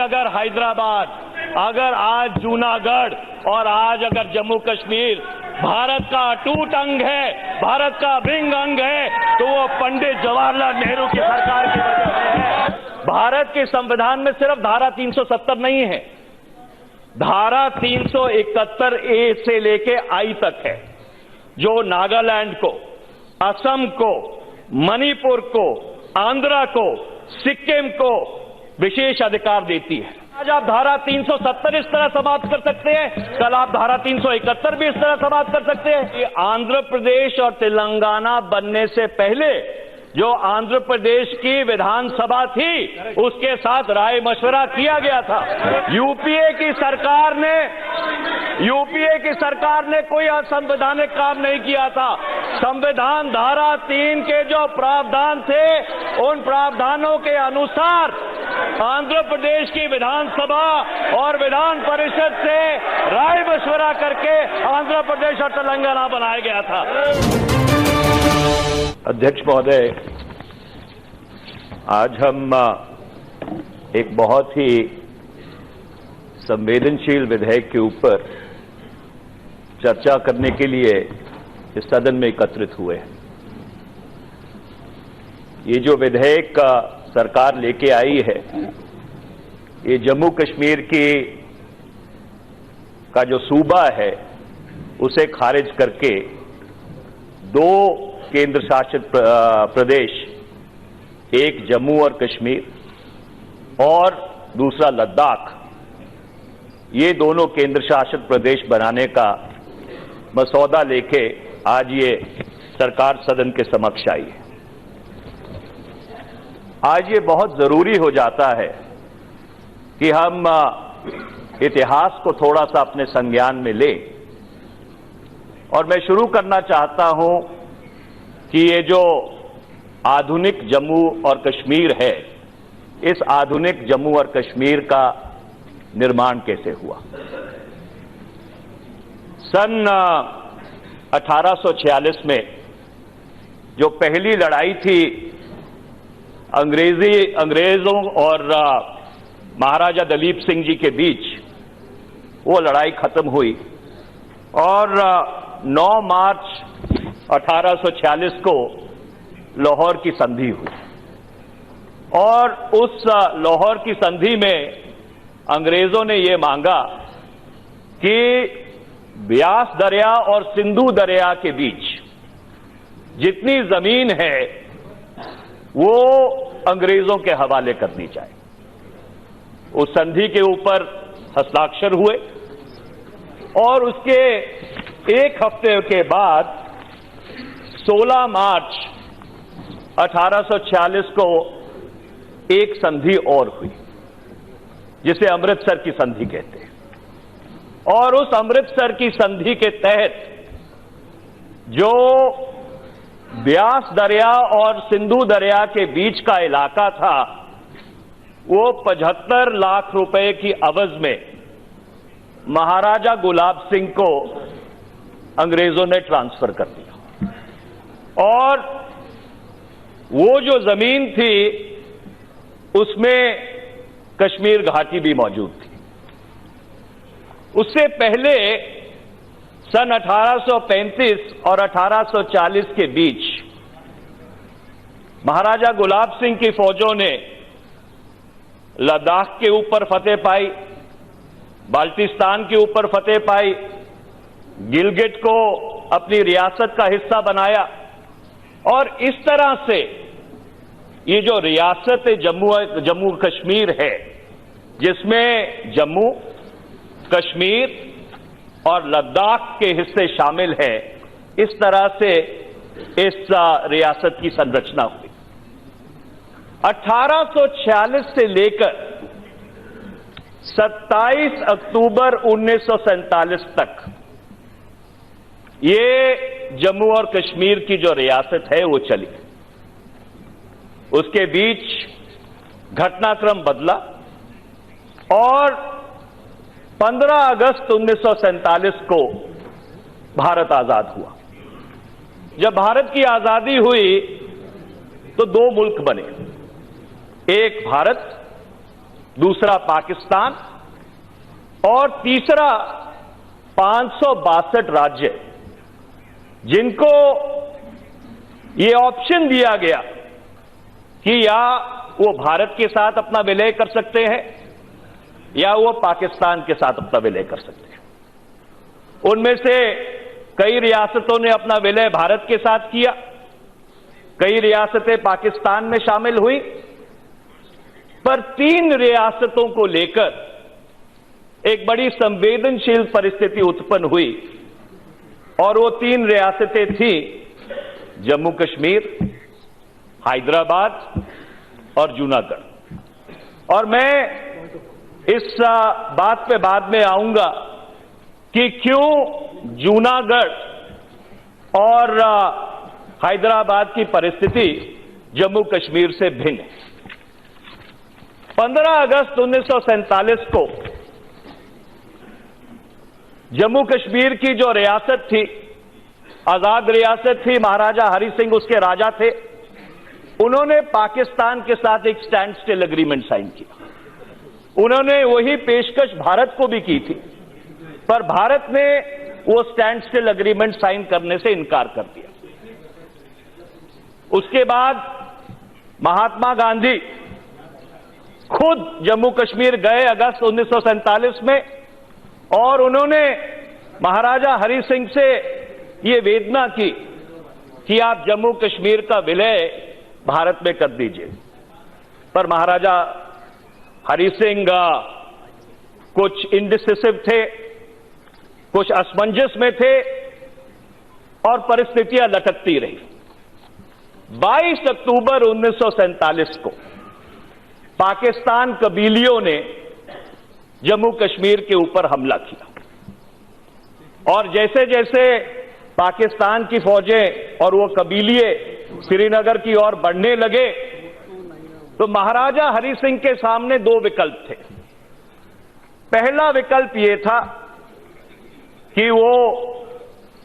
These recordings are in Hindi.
अगर हैदराबाद, अगर आज जूनागढ़ और आज अगर जम्मू कश्मीर भारत का अटूट अंग है, भारत का अभिन्न अंग है, तो वो पंडित जवाहरलाल नेहरू की सरकार की वजह से है। भारत के संविधान में सिर्फ धारा 370 नहीं है, धारा 371 ए से लेके आई तक है, जो नागालैंड को, असम को, मणिपुर को, आंध्रा को, सिक्किम को विशेष अधिकार देती है। आज आप धारा 370 इस तरह समाप्त कर सकते हैं, कल आप धारा 371 भी इस तरह समाप्त कर सकते हैं। ये आंध्र प्रदेश और तेलंगाना बनने से पहले जो आंध्र प्रदेश की विधानसभा थी, उसके साथ राय मशवरा किया गया था। यूपीए की सरकार ने कोई असंवैधानिक काम नहीं किया था। संविधान धारा 3 के जो प्रावधान थे, उन प्रावधानों के अनुसार आंध्र प्रदेश की विधानसभा और विधान परिषद से राय मशवरा करके आंध्र प्रदेश और तेलंगाना बनाया गया था। अध्यक्ष महोदय, आज हम एक बहुत ही संवेदनशील विधेयक के ऊपर चर्चा करने के लिए इस सदन में एकत्रित हुए हैं। ये जो विधेयक सरकार लेके आई है, ये जम्मू कश्मीर का जो सूबा है उसे खारिज करके दो केंद्र शासित प्रदेश, एक जम्मू और कश्मीर और दूसरा लद्दाख, ये दोनों केंद्र शासित प्रदेश बनाने का मसौदा लेके आज ये सरकार सदन के समक्ष आई है। आज ये बहुत जरूरी हो जाता है कि हम इतिहास को थोड़ा सा अपने संज्ञान में लें, और मैं शुरू करना चाहता हूं कि ये जो आधुनिक जम्मू और कश्मीर है, इस आधुनिक जम्मू और कश्मीर का निर्माण कैसे हुआ। सन 1846 में जो पहली लड़ाई थी अंग्रेजों और महाराजा दलीप सिंह जी के बीच, वो लड़ाई खत्म हुई और 9 मार्च 1846 को लाहौर की संधि हुई। और उस लाहौर की संधि में अंग्रेजों ने ये मांगा कि ब्यास दरिया और सिंधु दरिया के बीच जितनी जमीन है वो अंग्रेजों के हवाले करनी चाहिए। उस संधि के ऊपर हस्ताक्षर हुए और उसके एक हफ्ते के बाद 16 मार्च 1846 को एक संधि और हुई, जिसे अमृतसर की संधि कहते हैं। और उस अमृतसर की संधि के तहत जो ब्यास दरिया और सिंधु दरिया के बीच का इलाका था, वो 75 लाख रुपए की अवज में महाराजा गुलाब सिंह को अंग्रेजों ने ट्रांसफर कर दिया। और वो जो जमीन थी उसमें कश्मीर घाटी भी मौजूद थी। उससे पहले सन 1835 और 1840 के बीच महाराजा गुलाब सिंह की फौजों ने लद्दाख के ऊपर फतेह पाई, बाल्टिस्तान के ऊपर फतेह पाई, गिलगिट को अपनी रियासत का हिस्सा बनाया। और इस तरह से ये जो रियासत जम्मू कश्मीर है, जिसमें जम्मू, कश्मीर और लद्दाख के हिस्से शामिल हैं, इस तरह से इस रियासत की संरचना हुई। 1846 से लेकर 27 अक्टूबर 1947 तक ये जम्मू और कश्मीर की जो रियासत है वो चली। उसके बीच घटनाक्रम बदला और 15 अगस्त 1947 को भारत आजाद हुआ। जब भारत की आजादी हुई तो दो मुल्क बने, एक भारत दूसरा पाकिस्तान और तीसरा 562 राज्य जिनको ये ऑप्शन दिया गया कि या वो भारत के साथ अपना विलय कर सकते हैं या वो पाकिस्तान के साथ अपना विलय कर सकते हैं। उनमें से कई रियासतों ने अपना विलय भारत के साथ किया, कई रियासतें पाकिस्तान में शामिल हुई, पर 3 रियासतों को लेकर एक बड़ी संवेदनशील परिस्थिति उत्पन्न हुई और वो 3 रियासतें थी जम्मू कश्मीर, हैदराबाद और जूनागढ़। और मैं इस बात पे बाद में आऊंगा कि क्यों जूनागढ़ और हैदराबाद की परिस्थिति जम्मू कश्मीर से भिन्न है। 15 अगस्त 1947 को जम्मू कश्मीर की जो रियासत थी, आजाद रियासत थी, महाराजा हरि सिंह उसके राजा थे, उन्होंने पाकिस्तान के साथ एक स्टैंड स्टिल एग्रीमेंट साइन किया। उन्होंने वही पेशकश भारत को भी की थी, पर भारत ने वो स्टैंड स्टिल एग्रीमेंट साइन करने से इनकार कर दिया। उसके बाद महात्मा गांधी खुद जम्मू कश्मीर गए अगस्त 1947 में और उन्होंने महाराजा हरि सिंह से ये वेदना की कि आप जम्मू कश्मीर का विलय भारत में कर दीजिए। पर महाराजा हरि सिंह कुछ इंडिसिसिव थे, कुछ असमंजस में थे और परिस्थितियां लटकती रही। 22 अक्टूबर 1947 को पाकिस्तान कबीलियों ने जम्मू कश्मीर के ऊपर हमला किया और जैसे जैसे पाकिस्तान की फौजें और वो कबीलिए श्रीनगर की ओर बढ़ने लगे तो महाराजा हरि सिंह के सामने 2 विकल्प थे। पहला विकल्प ये था कि वो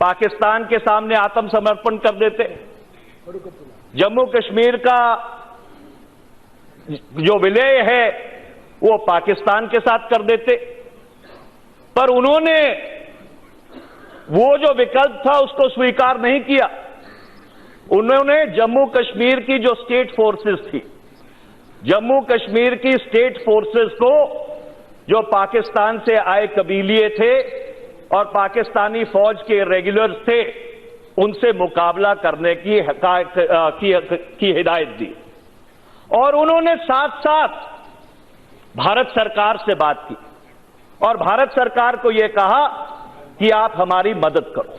पाकिस्तान के सामने आत्मसमर्पण कर देते, जम्मू कश्मीर का जो विलय है वो पाकिस्तान के साथ कर देते, पर उन्होंने वो जो विकल्प था उसको स्वीकार नहीं किया। उन्होंने जम्मू कश्मीर की जो स्टेट फोर्सेस थी, जम्मू कश्मीर की स्टेट फोर्सेस को जो पाकिस्तान से आए कबीलिए थे और पाकिस्तानी फौज के रेगुलर्स थे, उनसे मुकाबला करने की हिदायत दी। और उन्होंने साथ साथ भारत सरकार से बात की और भारत सरकार को यह कहा कि आप हमारी मदद करो।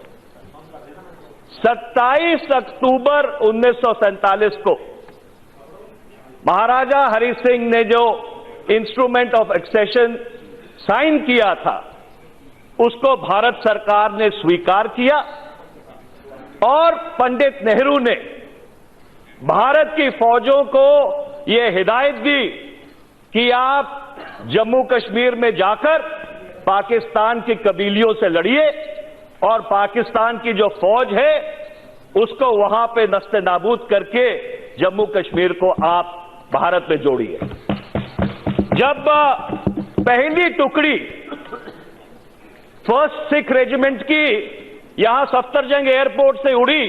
27 अक्टूबर 1947 को महाराजा हरि सिंह ने जो इंस्ट्रूमेंट ऑफ एक्सेशन साइन किया था उसको भारत सरकार ने स्वीकार किया और पंडित नेहरू ने भारत की फौजों को यह हिदायत दी कि आप जम्मू कश्मीर में जाकर पाकिस्तान की कबीलियों से लड़िए और पाकिस्तान की जो फौज है उसको वहां पे नस्ते नाबूद करके जम्मू कश्मीर को आप भारत में जोड़िए। जब पहली टुकड़ी 1st सिख रेजिमेंट की यहां सफ्दरजंग एयरपोर्ट से उड़ी,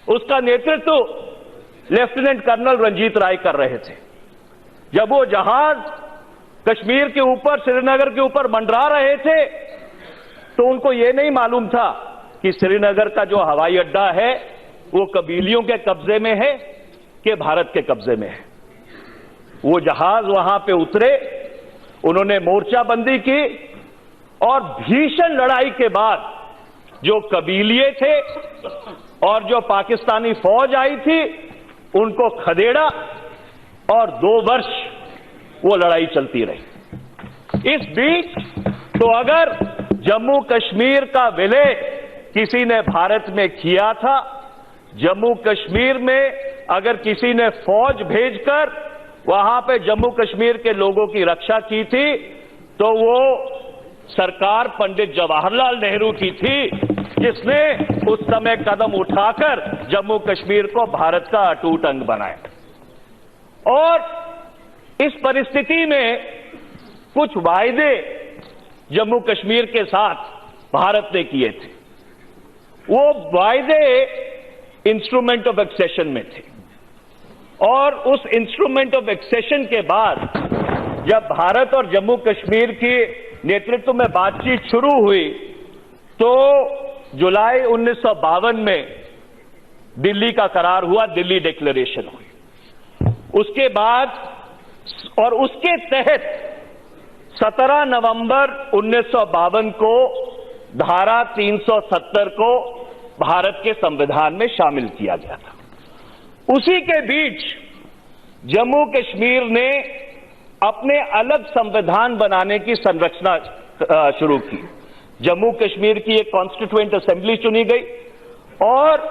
उसका नेतृत्व लेफ्टिनेंट कर्नल रंजीत राय कर रहे थे। जब वो जहाज कश्मीर के ऊपर, श्रीनगर के ऊपर मंडरा रहे थे तो उनको ये नहीं मालूम था कि श्रीनगर का जो हवाई अड्डा है वो कबीलियों के कब्जे में है कि भारत के कब्जे में है। वो जहाज वहां पे उतरे, उन्होंने मोर्चाबंदी की और भीषण लड़ाई के बाद जो कबीलिए थे और जो पाकिस्तानी फौज आई थी उनको खदेड़ा और 2 वर्ष वो लड़ाई चलती रही। इस बीच तो अगर जम्मू कश्मीर का विलय किसी ने भारत में किया था, जम्मू कश्मीर में अगर किसी ने फौज भेजकर वहां पे जम्मू कश्मीर के लोगों की रक्षा की थी तो वो सरकार पंडित जवाहरलाल नेहरू की थी, जिसने उस समय कदम उठाकर जम्मू कश्मीर को भारत का अटूट अंग बनाया। और इस परिस्थिति में कुछ वायदे जम्मू कश्मीर के साथ भारत ने किए थे। वो वायदे इंस्ट्रूमेंट ऑफ एक्सेशन में थे और उस इंस्ट्रूमेंट ऑफ एक्सेशन के बाद जब भारत और जम्मू कश्मीर के नेतृत्व में बातचीत शुरू हुई तो जुलाई 1952 में दिल्ली का करार हुआ, दिल्ली डिक्लेरेशन हुई। उसके बाद और उसके तहत 17 नवंबर 1952 को धारा 370 को भारत के संविधान में शामिल किया गया था। उसी के बीच जम्मू कश्मीर ने अपने अलग संविधान बनाने की संरचना शुरू की। जम्मू कश्मीर की एक कॉन्स्टिट्यूएंट असेंबली चुनी गई और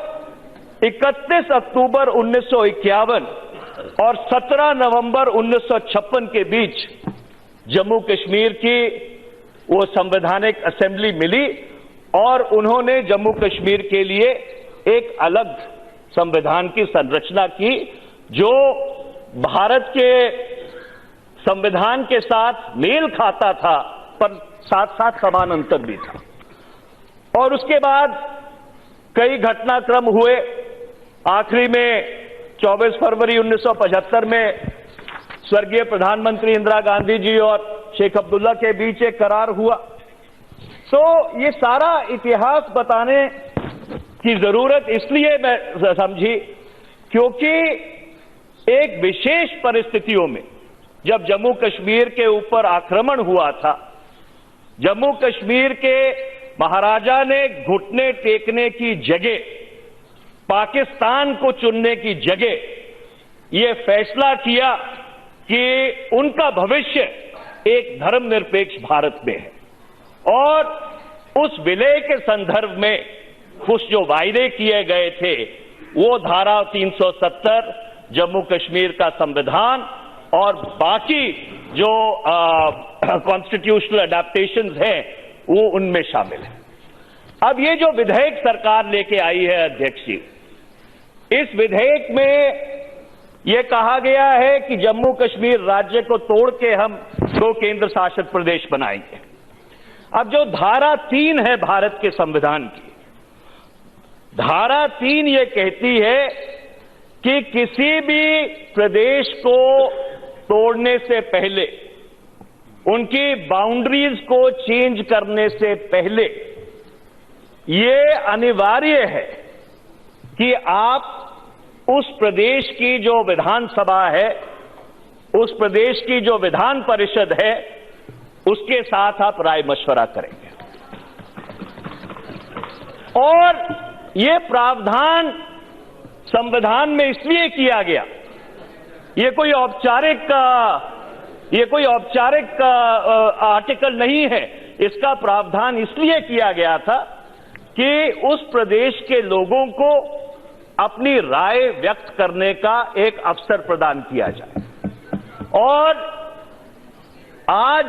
31 अक्टूबर 1951 और 17 नवंबर 1956 के बीच जम्मू कश्मीर की वो संवैधानिक असेंबली मिली और उन्होंने जम्मू कश्मीर के लिए एक अलग संविधान की संरचना की जो भारत के संविधान के साथ मेल खाता था पर साथ साथ समान अंतर भी था। और उसके बाद कई घटनाक्रम हुए। आखिरी में 24 फरवरी 1975 में स्वर्गीय प्रधानमंत्री इंदिरा गांधी जी और शेख अब्दुल्ला के बीच एक करार हुआ। तो ये सारा इतिहास बताने की जरूरत इसलिए मैं समझी क्योंकि एक विशेष परिस्थितियों में जब जम्मू कश्मीर के ऊपर आक्रमण हुआ था, जम्मू कश्मीर के महाराजा ने घुटने टेकने की जगह, पाकिस्तान को चुनने की जगह ये फैसला किया कि उनका भविष्य एक धर्मनिरपेक्ष भारत में है। और उस विलय के संदर्भ में कुछ जो वायदे किए गए थे वो धारा 370, जम्मू कश्मीर का संविधान और बाकी जो कॉन्स्टिट्यूशनल अडेप्टेशंस हैं वो उनमें शामिल है। अब ये जो विधेयक सरकार लेके आई है अध्यक्ष जी, इस विधेयक में यह कहा गया है कि जम्मू कश्मीर राज्य को तोड़ के हम 2 केंद्र शासित प्रदेश बनाएंगे। अब जो धारा 3 है भारत के संविधान की, धारा 3 ये कहती है कि किसी भी प्रदेश को तोड़ने से पहले, उनकी बाउंड्रीज को चेंज करने से पहले ये अनिवार्य है कि आप उस प्रदेश की जो विधानसभा है, उस प्रदेश की जो विधान परिषद है, उसके साथ आप राय मशवरा करेंगे। और ये प्रावधान संविधान में इसलिए किया गया, ये कोई औपचारिक आर्टिकल नहीं है, इसका प्रावधान इसलिए किया गया था कि उस प्रदेश के लोगों को अपनी राय व्यक्त करने का एक अवसर प्रदान किया जाए। और आज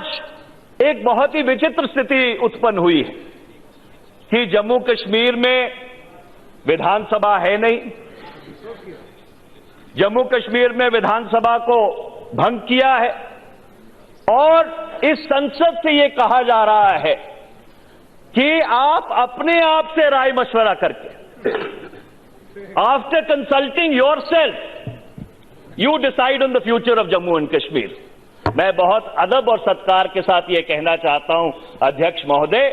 एक बहुत ही विचित्र स्थिति उत्पन्न हुई है कि जम्मू कश्मीर में विधानसभा है नहीं, जम्मू कश्मीर में विधानसभा को भंग किया है और इस संसद से यह कहा जा रहा है कि आप अपने आप से राय मशवरा करके, after consulting yourself you decide on the future of Jammu and Kashmir. मैं बहुत अदब और सत्कार के साथ यह कहना चाहता हूं अध्यक्ष महोदय,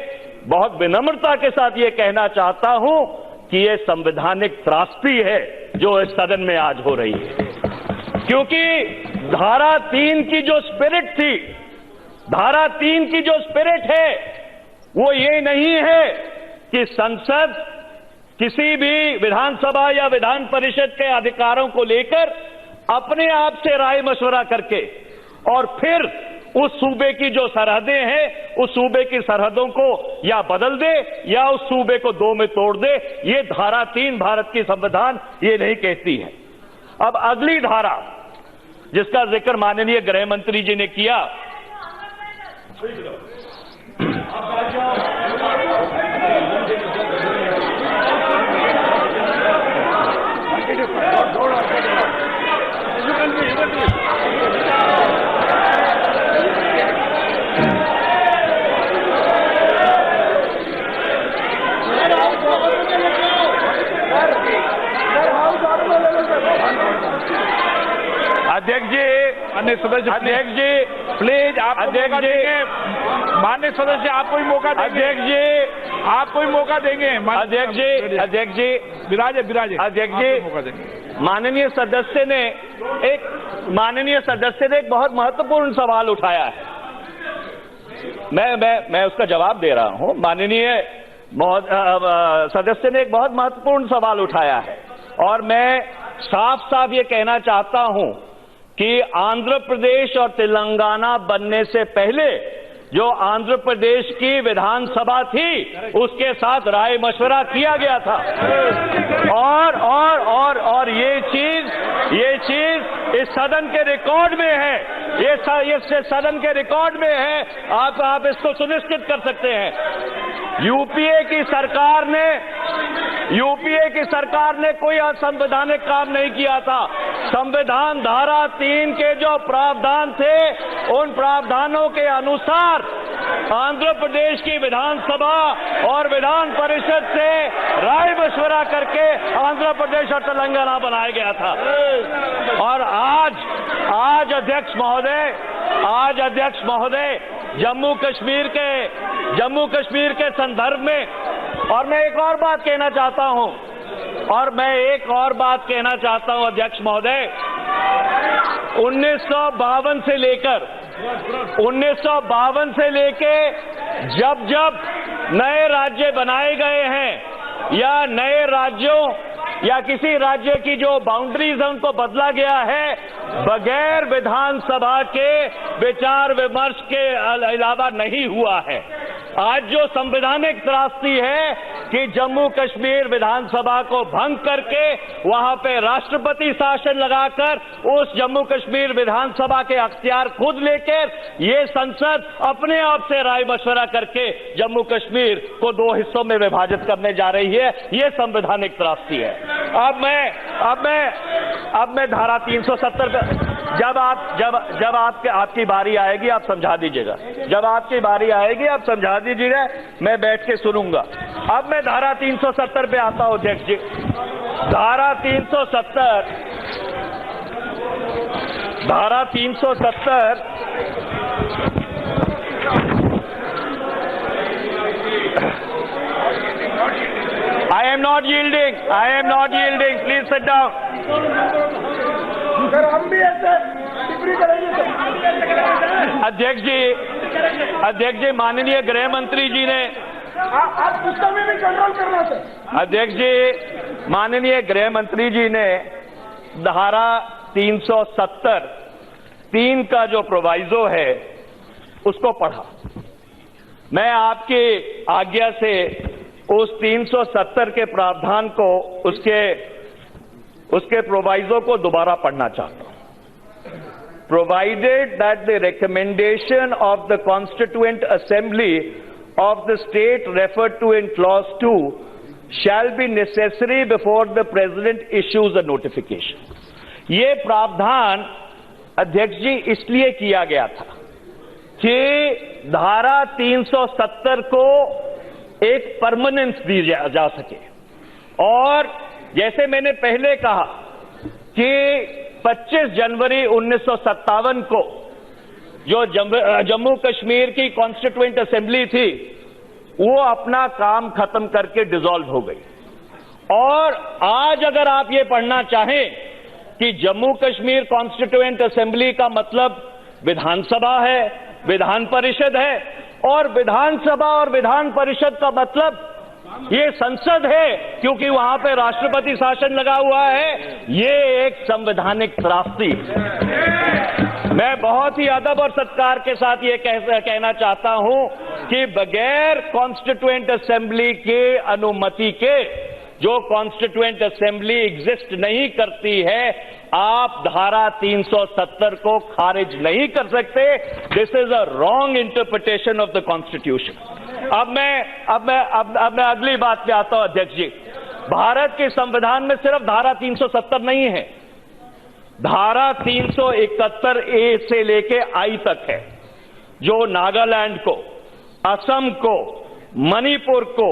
बहुत विनम्रता के साथ यह कहना चाहता हूं कि यह संवैधानिक त्रासदी है जो इस सदन में आज हो रही है। क्योंकि धारा 3 की जो स्पिरिट थी, धारा 3 की जो स्पिरिट है वो ये नहीं है कि संसद किसी भी विधानसभा या विधान परिषद के अधिकारों को लेकर अपने आप से राय मशवरा करके और फिर उस सूबे की जो सरहदें हैं उस सूबे की सरहदों को या बदल दे या उस सूबे को 2 में तोड़ दे। ये धारा 3 भारत की संविधान ये नहीं कहती है। अब अगली धारा जिसका जिक्र माननीय गृह मंत्री जी ने किया, माननीय सदस्य, अध्यक्ष जी प्लीज आप अध्यक्ष जी, माननीय सदस्य आपको ही मौका देंगे, अध्यक्ष जी, आपको ही मौका देंगे। अध्यक्ष जी, अध्यक्ष जी, विराजे अध्यक्ष जी, मौका देंगे। माननीय सदस्य ने एक बहुत महत्वपूर्ण सवाल उठाया है। मैं उसका जवाब दे रहा हूं। माननीय सदस्य ने एक बहुत महत्वपूर्ण सवाल उठाया है और मैं साफ साफ ये कहना चाहता हूं कि आंध्र प्रदेश और तेलंगाना बनने से पहले जो आंध्र प्रदेश की विधानसभा थी उसके साथ राय मशवरा किया गया था और ये चीज इस सदन के रिकॉर्ड में है, ये सदन के रिकॉर्ड में है। आप इसको सुनिश्चित कर सकते हैं। यूपीए की सरकार ने कोई असंवैधानिक काम नहीं किया था। संविधान धारा 3 के जो प्रावधान थे उन प्रावधानों के अनुसार आंध्र प्रदेश की विधानसभा और विधान परिषद से राय मशवरा करके आंध्र प्रदेश और तेलंगाना बनाया गया था। और आज अध्यक्ष महोदय जम्मू कश्मीर के संदर्भ में और मैं एक और बात कहना चाहता हूं अध्यक्ष महोदय, 1952 से लेके जब नए राज्य बनाए गए हैं या नए राज्यों या किसी राज्य की जो बाउंड्रीज है उनको बदला गया है, बगैर विधानसभा के विचार विमर्श के अलावा नहीं हुआ है। आज जो संवैधानिक त्रासदी है कि जम्मू कश्मीर विधानसभा को भंग करके वहां पे राष्ट्रपति शासन लगाकर उस जम्मू कश्मीर विधानसभा के अख्तियार खुद लेकर ये संसद अपने आप से राय मशवरा करके जम्मू कश्मीर को 2 हिस्सों में विभाजित करने जा रही है, ये संवैधानिक त्रासदी है। अब मैं धारा 370 पे जब आपकी बारी आएगी आप समझा दीजिएगा, जब आपकी बारी आएगी आप समझा दीजिएगा, मैं बैठ के सुनूंगा। अब मैं धारा 370 पे आता हूं अध्यक्ष जी। धारा 370 I am not yielding, please sit down. हम भी ऐसे टिप्पणी करेंगे। अध्यक्ष जी, माननीय गृह मंत्री जी ने आप गुस्सा में भी कंट्रोल करना सर। अध्यक्ष जी, माननीय गृह मंत्री जी ने धारा 370(3) का जो प्रोवाइजो है उसको पढ़ा। मैं आपकी आज्ञा से उस 370 के प्रावधान को उसके प्रोवाइजो को दोबारा पढ़ना चाहता हूं। Provided that the recommendation of the Constituent Assembly of the state referred to in clause 2 shall be necessary before the President issues a notification. ये प्रावधान अध्यक्ष जी इसलिए किया गया था कि धारा 370 को एक परमानेंस दी जा सके। और जैसे मैंने पहले कहा कि 25 जनवरी 1957 को जो जम्मू कश्मीर की कॉन्स्टिट्यूएंट असेंबली थी वो अपना काम खत्म करके डिसॉल्व हो गई। और आज अगर आप ये पढ़ना चाहें कि जम्मू कश्मीर कॉन्स्टिट्यूएंट असेंबली का मतलब विधानसभा है, विधान परिषद है, और विधानसभा और विधान परिषद का मतलब ये संसद है क्योंकि वहां पे राष्ट्रपति शासन लगा हुआ है। ये एक संवैधानिक त्रासदी। मैं बहुत ही अदब और सत्कार के साथ ये कहना चाहता हूं कि बगैर कॉन्स्टिट्यूएंट असेंबली के अनुमति के जो कॉन्स्टिट्यूएंट असेंबली एग्जिस्ट नहीं करती है, आप धारा 370 को खारिज नहीं कर सकते। This is a wrong interpretation of the constitution. अब मैं अगली बात पे आता हूं अध्यक्ष जी। भारत के संविधान में सिर्फ धारा 370 नहीं है, धारा 371A से लेके I तक है, जो नागालैंड को, असम को, मणिपुर को,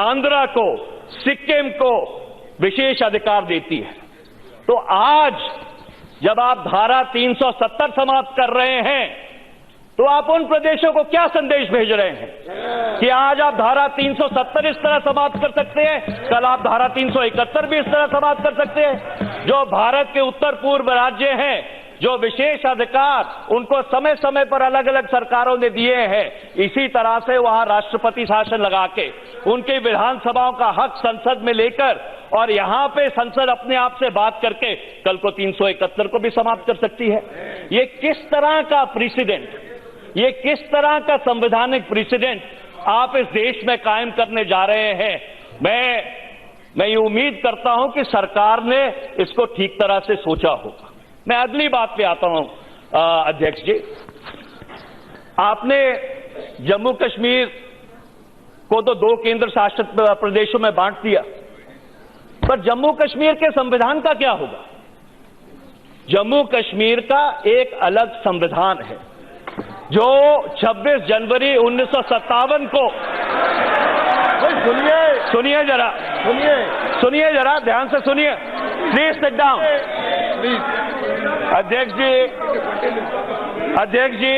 आंध्रा को, सिक्किम को विशेष अधिकार देती है। तो आज जब आप धारा 370 समाप्त कर रहे हैं तो आप उन प्रदेशों को क्या संदेश भेज रहे हैं कि आज आप धारा 370 इस तरह समाप्त कर सकते हैं, कल आप धारा 371 भी इस तरह समाप्त कर सकते हैं। जो भारत के उत्तर पूर्व राज्य हैं, जो विशेष अधिकार उनको समय समय पर अलग अलग सरकारों ने दिए हैं, इसी तरह से वहां राष्ट्रपति शासन लगा के उनकी विधानसभाओं का हक संसद में लेकर और यहां पे संसद अपने आप से बात करके कल को 371 को भी समाप्त कर सकती है। ये किस तरह का प्रेसिडेंट, ये किस तरह का संवैधानिक प्रेसिडेंट आप इस देश में कायम करने जा रहे हैं? मैं ये उम्मीद करता हूं कि सरकार ने इसको ठीक तरह से सोचा होगा। मैं अगली बात पे आता हूं अध्यक्ष जी, आपने जम्मू कश्मीर को तो 2 केंद्र शासित प्रदेशों में बांट दिया, पर जम्मू कश्मीर के संविधान का क्या होगा? जम्मू कश्मीर का एक अलग संविधान है जो 26 जनवरी 1957 को सुनिए जरा ध्यान से सुनिए, प्लीज सिट डाउन। अध्यक्ष जी अध्यक्ष जी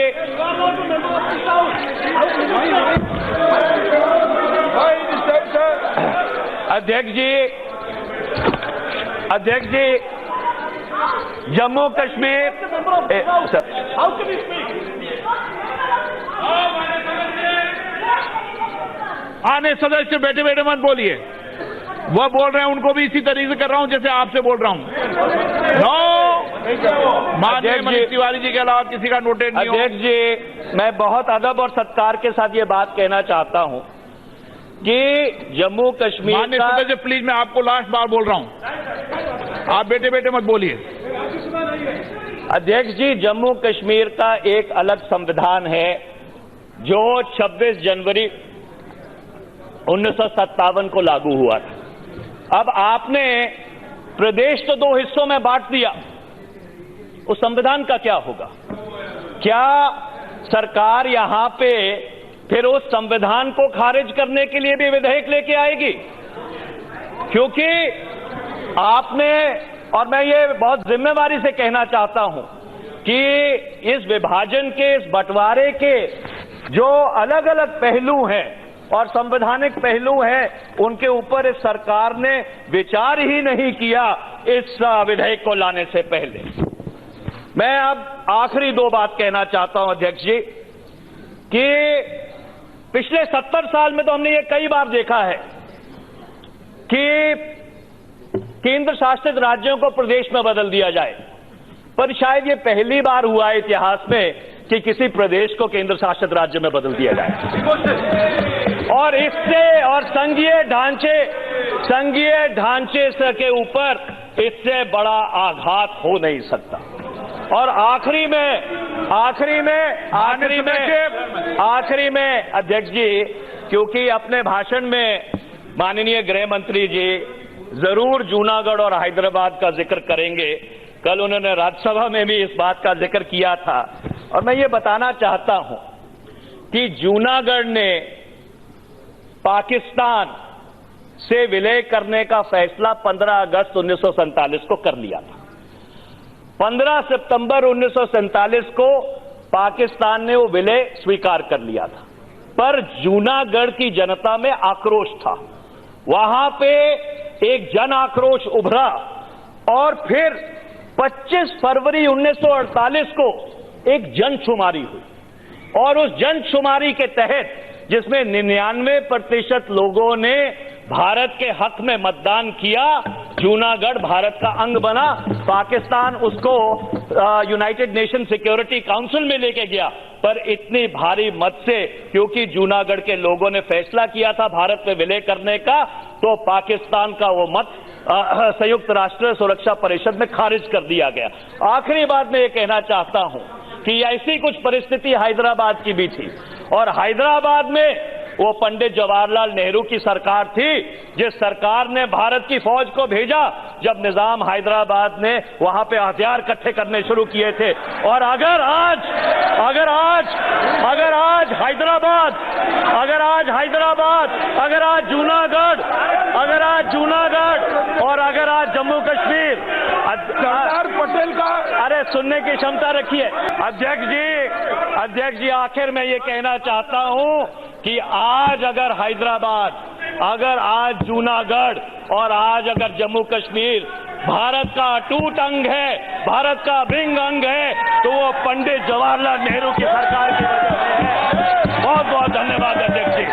अध्यक्ष जी जम्मू कश्मीर आने सदस्य बैठे बैठे मत बोलिए, वो बोल रहे हैं उनको भी इसी तरीके से कर रहा हूं जैसे आपसे बोल रहा हूं। नो, माननीय मनीष तिवारी जी के अलावा किसी का नोटेड नहीं हो। अध्यक्ष जी, मैं बहुत अदब और सत्कार के साथ ये बात कहना चाहता हूं कि जम्मू कश्मीर माननीय सदस्य प्लीज, मैं आपको लास्ट बार बोल रहा हूं, आप बैठे बैठे मत बोलिए। अध्यक्ष जी, जम्मू कश्मीर का एक अलग संविधान है जो 26 जनवरी 1957 को लागू हुआ था। अब आपने प्रदेश तो 2 हिस्सों में बांट दिया, उस संविधान का क्या होगा? क्या सरकार यहां पे फिर उस संविधान को खारिज करने के लिए भी विधेयक लेके आएगी? क्योंकि आपने, और मैं ये बहुत जिम्मेवारी से कहना चाहता हूं कि इस विभाजन के, इस बंटवारे के जो अलग अलग पहलू हैं और संवैधानिक पहलू हैं, उनके ऊपर इस सरकार ने विचार ही नहीं किया इस विधेयक को लाने से पहले। मैं अब आखिरी 2 बात कहना चाहता हूं अध्यक्ष जी कि पिछले 70 साल में तो हमने ये कई बार देखा है कि केंद्र शासित राज्यों को प्रदेश में बदल दिया जाए, पर शायद ये पहली बार हुआ है इतिहास में कि किसी प्रदेश को केंद्र शासित राज्य में बदल दिया जाए। और इससे और संघीय ढांचे के ऊपर इससे बड़ा आघात हो नहीं सकता। और आखिरी में अध्यक्ष जी, क्योंकि अपने भाषण में माननीय गृह मंत्री जी जरूर जूनागढ़ और हैदराबाद का जिक्र करेंगे, कल उन्होंने राज्यसभा में भी इस बात का जिक्र किया था, और मैं ये बताना चाहता हूं कि जूनागढ़ ने पाकिस्तान से विलय करने का फैसला 15 अगस्त 1947 को कर लिया था। 15 सितंबर 1947 को पाकिस्तान ने वो विलय स्वीकार कर लिया था, पर जूनागढ़ की जनता में आक्रोश था। वहां पे एक जन आक्रोश उभरा और फिर 25 फरवरी 1948 को एक जनशुमारी हुई, और उस जनशुमारी के तहत जिसमें 99% लोगों ने भारत के हक में मतदान किया, जूनागढ़ भारत का अंग बना। पाकिस्तान उसको यूनाइटेड नेशन सिक्योरिटी काउंसिल में लेके गया, पर इतनी भारी मत से, क्योंकि जूनागढ़ के लोगों ने फैसला किया था भारत में विलय करने का, तो पाकिस्तान का वो मत संयुक्त राष्ट्र सुरक्षा परिषद में खारिज कर दिया गया। आखिरी बात मैं ये कहना चाहता हूं कि ऐसी कुछ परिस्थिति हैदराबाद की भी थी, और हैदराबाद में वो पंडित जवाहरलाल नेहरू की सरकार थी, जिस सरकार ने भारत की फौज को भेजा जब निजाम हैदराबाद ने वहां पे हथियार इकट्ठे करने शुरू किए थे। और अगर आज हैदराबाद, अगर आज जूनागढ़ और अगर आज जम्मू कश्मीर, सरदार पटेल का अरे सुनने की क्षमता रखिए अध्यक्ष जी, आखिर में ये कहना चाहता हूं कि आज अगर हैदराबाद, अगर आज जूनागढ़ और आज अगर जम्मू कश्मीर भारत का अटूट अंग है, भारत का अभिन्न अंग है, तो वो पंडित जवाहरलाल नेहरू की सरकार की वजह से है। बहुत बहुत धन्यवाद अध्यक्ष जी।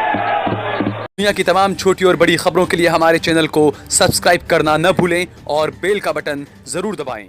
दुनिया की तमाम छोटी और बड़ी खबरों के लिए हमारे चैनल को सब्सक्राइब करना न भूलें और बेल का बटन जरूर दबाएं।